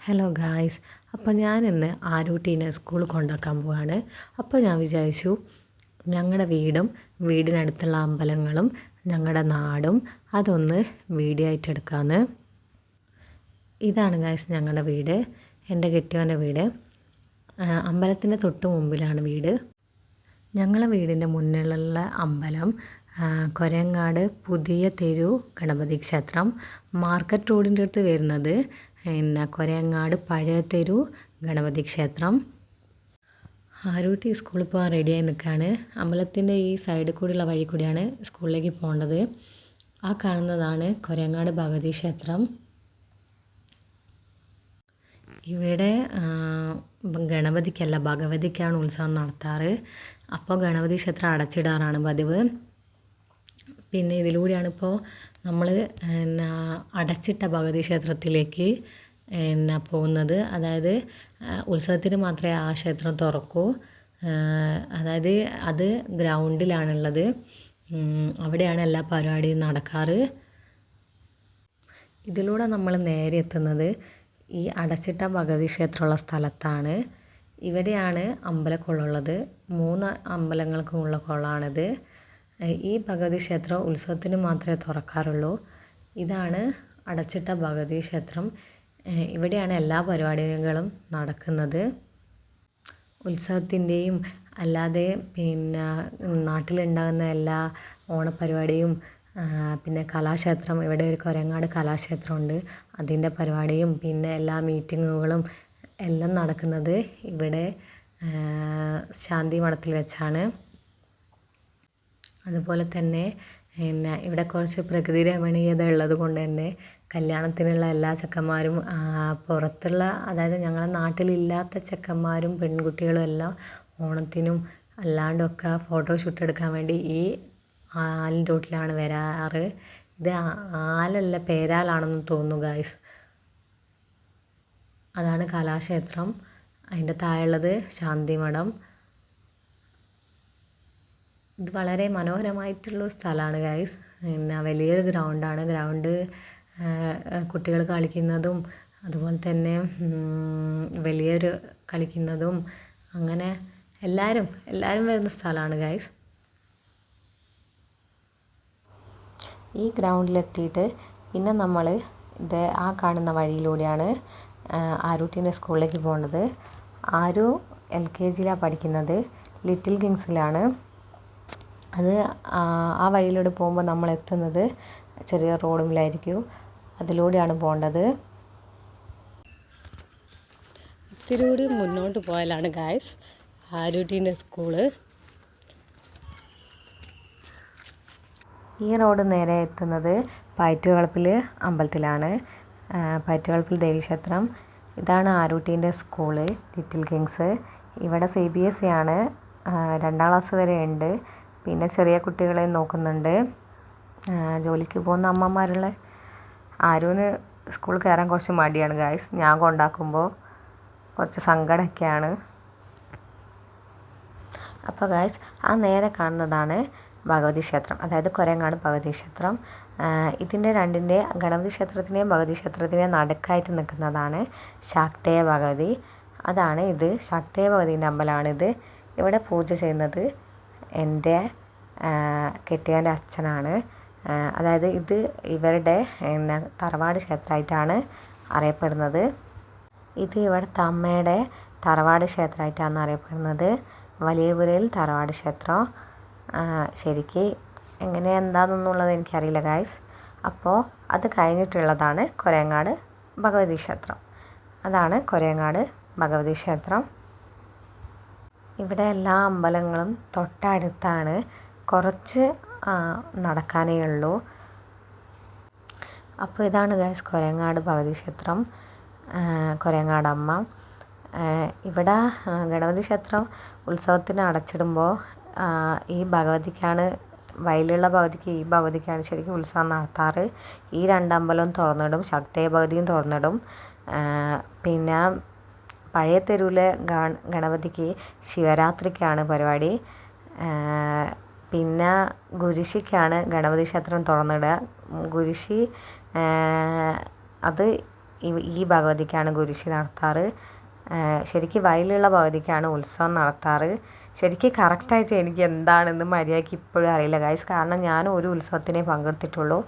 Hello guys, അപ്പോൾ ഞാനിന്ന് ആരൂട്ടീനെ സ്കൂളിൽ കൊണ്ടാക്കാൻ പോവാണ്. അപ്പോൾ ഞാൻ വിചാരിച്ചു ഞങ്ങളുടെ വീടിനടുത്തുള്ള അമ്പലങ്ങളും ഞങ്ങളുടെ നാടും അതൊന്ന് വീഡിയോ ആയിട്ട് എടുക്കാമെന്ന്. ഇതാണ് ഗായ്സ് ഞങ്ങളുടെ വീട്, എൻ്റെ കെട്ടിയോൻ്റെ വീട്. അമ്പലത്തിൻ്റെ തൊട്ട് മുമ്പിലാണ് വീട്. ഞങ്ങളുടെ വീടിൻ്റെ മുന്നിലുള്ള അമ്പലം കൊരങ്ങാട് പുതിയ തെരു ഗണപതി ക്ഷേത്രം. മാർക്കറ്റ് റോഡിൻ്റെ അടുത്ത് വരുന്നത് കൊരങ്ങാട് പഴയ തെരു ഗണപതി ക്ഷേത്രം. ആരൂട്ടി സ്കൂളിൽ പോകാൻ റെഡിയായി നിൽക്കുകയാണ്. അമ്പലത്തിൻ്റെ ഈ സൈഡിൽ കൂടിയുള്ള വഴി കൂടിയാണ് സ്കൂളിലേക്ക് പോകേണ്ടത്. ആ കാണുന്നതാണ് കൊരങ്ങാട് ഭഗവതി ക്ഷേത്രം. ഇവിടെ ഗണപതിക്കല്ല ഭഗവതിക്കാണ് ഉത്സവം നടത്താറ്. അപ്പോൾ ഗണപതി ക്ഷേത്രം അടച്ചിടാറാണ് പതിവ്. പിന്നെ ഇതിലൂടെയാണ് ഇപ്പോൾ നമ്മൾ അടച്ചിട്ട ഭഗവതി ക്ഷേത്രത്തിലേക്ക് പോകുന്നത്. അതായത് ഉത്സവത്തിന് മാത്രമേ ആ ക്ഷേത്രം തുറക്കൂ. അതായത് അത് ഗ്രൗണ്ടിലാണുള്ളത്. അവിടെയാണ് എല്ലാ പരിപാടിയും നടക്കാറ്. ഇതിലൂടെ നമ്മൾ നേരെ എത്തുന്നത് ഈ അടച്ചിട്ട ഭഗവതി ക്ഷേത്രമുള്ള സ്ഥലത്താണ്. ഇവിടെയാണ് അമ്പലക്കുളമുള്ളത്. 3 അമ്പലങ്ങൾക്കുമുള്ള കുളമാണിത്. ഈ ഭഗവതി ക്ഷേത്രം ഉത്സവത്തിന് മാത്രമേ തുറക്കാറുള്ളൂ. ഇതാണ് അടച്ചിട്ട ഭഗവതി ക്ഷേത്രം. ഇവിടെയാണ് എല്ലാ പരിപാടികളും നടക്കുന്നത്. ഉത്സവത്തിൻ്റെയും അല്ലാതെ പിന്നെ നാട്ടിലുണ്ടാകുന്ന എല്ലാ ഓണപ്പരിപാടിയും പിന്നെ കലാക്ഷേത്രം, ഇവിടെ ഒരു കൊരങ്ങാട് കലാക്ഷേത്രമുണ്ട്, അതിൻ്റെ പരിപാടിയും പിന്നെ എല്ലാ മീറ്റിങ്ങുകളും എല്ലാം നടക്കുന്നത് ഇവിടെ ശാന്തി മഠത്തിൽ വെച്ചാണ്. അതുപോലെ തന്നെ ഇവിടെ കുറച്ച് പ്രകൃതി രമണീയത ഉള്ളത് കൊണ്ട് തന്നെ കല്യാണത്തിനുള്ള എല്ലാ ചെക്കന്മാരും പുറത്തുള്ള, അതായത് ഞങ്ങളുടെ നാട്ടിലില്ലാത്ത ചെക്കന്മാരും പെൺകുട്ടികളും എല്ലാം ഓണത്തിനും അല്ലാണ്ടൊക്കെ ഫോട്ടോഷൂട്ട് എടുക്കാൻ വേണ്ടി ഈ ആലിൻ്റെ ചോട്ടിലാണ് വരാറ്. ഇത് ആലല്ല, പേരാലാണെന്ന് തോന്നുന്നു ഗായ്സ്. അതാണ് കലാക്ഷേത്രം. അതിൻ്റെ താഴെയുള്ളത് ശാന്തി മഠം. ഇത് വളരെ മനോഹരമായിട്ടുള്ളൊരു സ്ഥലമാണ് ഗായ്സ്. പിന്നെ വലിയൊരു ഗ്രൗണ്ടാണ്. ഗ്രൗണ്ട് കുട്ടികൾ കളിക്കുന്നതും അതുപോലെ തന്നെ വലിയൊരു കളിക്കുന്നതും അങ്ങനെ എല്ലാവരും വരുന്ന സ്ഥലമാണ് ഗായ്സ്. ഈ ഗ്രൗണ്ടിലെത്തിയിട്ട് പിന്നെ നമ്മൾ ആ കാണുന്ന വഴിയിലൂടെയാണ് ആരൂട്ടീൻ്റെ സ്കൂളിലേക്ക് പോകേണ്ടത്. ആരു LKGയിലാണ് പഠിക്കുന്നത്, ലിറ്റിൽ കിങ്സിലാണ്. അത് ആ വഴിയിലൂടെ പോകുമ്പോൾ നമ്മൾ എത്തുന്നത് ചെറിയ റോഡിലായിരിക്കും. അതിലൂടെയാണ് പോകേണ്ടത്. ഇത്തിരി മുന്നോട്ട് പോയാലാണ് ഗായ്സ് ആരൂട്ടീൻ്റെ സ്കൂള്. ഈ റോഡ് നേരെ എത്തുന്നത് പയറ്റുകളപ്പിൽ അമ്പലത്തിലാണ്, പയറ്റുകളപ്പിൽ ദേവീക്ഷേത്രം. ഇതാണ് ആരൂട്ടീൻ്റെ സ്കൂള്, ലിറ്റിൽ കിങ്സ്. ഇവിടെ CBSE ആണ്. 2ാം ക്ലാസ് വരെ ഉണ്ട്. പിന്നെ ചെറിയ കുട്ടികളെ നോക്കുന്നുണ്ട്. ജോലിക്ക് പോകുന്ന അമ്മമാരുള്ള. ആരൂന് സ്കൂളിൽ കയറാൻ കുറച്ച് മടിയാണ് ഗായ്സ്. ഞാൻ കൊണ്ടാക്കുമ്പോൾ കുറച്ച് സങ്കടമൊക്കെയാണ്. അപ്പോൾ ഗായ്സ് ആ നേരെ കാണുന്നതാണ് ഭഗവതി ക്ഷേത്രം, അതായത് കൊരങ്ങാട് ഭഗവതി ക്ഷേത്രം. ഇതിൻ്റെ ഗണപതി ക്ഷേത്രത്തിൻ്റെയും ഭഗവതി ക്ഷേത്രത്തിൻ്റെയും നടുക്കായിട്ട് നിൽക്കുന്നതാണ് ശാക്തേയ ഭഗവതി. അതാണ് ഇത്, ശാക്തേയ ഭഗവതീൻ്റെ അമ്പലമാണിത്. ഇവിടെ പൂജ ചെയ്യുന്നത് എൻ്റെ കെട്ടിയവൻ്റെ അച്ഛനാണ്. അതായത് ഇത് ഇവരുടെ തറവാട് ക്ഷേത്രമായിട്ടാണ് അറിയപ്പെടുന്നത്. ഇത് ഇവിടുത്തെ അമ്മയുടെ തറവാട് ക്ഷേത്രമായിട്ടാണ് അറിയപ്പെടുന്നത്. വലിയപുരയിൽ തറവാട് ക്ഷേത്രം. ശരിക്ക് എന്താണെന്നുള്ളത് എനിക്കറിയില്ല ഗായ്സ്. അപ്പോൾ അത് കഴിഞ്ഞിട്ടുള്ളതാണ് കൊരങ്ങാട് ഭഗവതി ക്ഷേത്രം. അതാണ് കൊരങ്ങാട് ഭഗവതി ക്ഷേത്രം. ഇവിടെ എല്ലാ അമ്പലങ്ങളും തൊട്ടടുത്താണ്, കുറച്ച് നടക്കാനേ ഉള്ളൂ. അപ്പോൾ ഇതാണ് ഗായ്സ് കൊരങ്ങാട് ഭഗവതി ക്ഷേത്രം, കൊരങ്ങാടമ്മ. ഇവിടെ ഗണപതി ക്ഷേത്രം ഉത്സവത്തിന് അടച്ചിടുമ്പോൾ ഈ ഭഗവതിക്കാണ്, വയലുള്ള ഭഗവതിക്ക്, ഈ ഭഗവതിക്കാണ് ശരിക്കും ഉത്സവം നടത്താറ്. ഈ 2 അമ്പലവും തുറന്നിടും, ശാക്തേയ ഭഗവതിയും തുറന്നിടും. പിന്നെ പഴയ തെരുവിലെ ഗണപതിക്ക് ശിവരാത്രിക്കാണ് പരിപാടി. പിന്നെ ഗുരിശിക്കാണ് ഗണപതി ക്ഷേത്രം തുറന്നിടുക. ഗുരിശി അത് ഈ ഭഗവതിക്കാണ് കുരിശ് നടത്താറ്. ശരിക്കും വയലുള്ള ഭഗവതിക്കാണ് ഉത്സവം നടത്താറ്. ശരിക്കും കറക്റ്റായിട്ട് എനിക്ക് എന്താണെന്ന് മര്യാദയ്ക്ക് ഇപ്പോഴും അറിയില്ല ഗൈസ്. കാരണം ഞാൻ ഒരു ഉത്സവത്തിനേ പങ്കെടുത്തിട്ടുള്ളൂ,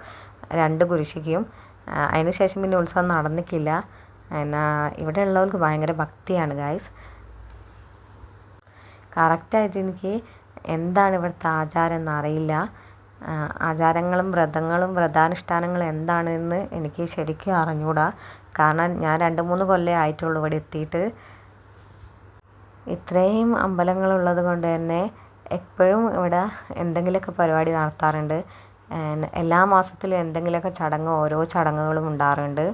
2 കുരിശിക്കും. അതിന് ശേഷം പിന്നെ ഉത്സവം നടന്നിട്ടില്ല. എന്നാ ഇവിടെ ഉള്ളവർക്ക് ഭയങ്കര ഭക്തിയാണ് ഗൈസ്. കറക്റ്റായിട്ട് എനിക്ക് എന്താണ് ഇവിടുത്തെ ആചാരം എന്നറിയില്ല. ആചാരങ്ങളും വ്രതങ്ങളും വ്രതാനുഷ്ഠാനങ്ങളും എന്താണെന്ന് എനിക്ക് ശരിക്കും അറിഞ്ഞുകൂടാ. കാരണം ഞാൻ 2-3 കൊല്ലമേ ആയിട്ടുള്ളൂ ഇവിടെ എത്തിയിട്ട്. ഇത്രയും അമ്പലങ്ങളുള്ളത് കൊണ്ട് തന്നെ എപ്പോഴും ഇവിടെ എന്തെങ്കിലുമൊക്കെ പരിപാടി നടത്താറുണ്ട്. എല്ലാ മാസത്തിലും എന്തെങ്കിലുമൊക്കെ ഓരോ ചടങ്ങുകളും ഉണ്ടാകാറുണ്ട്.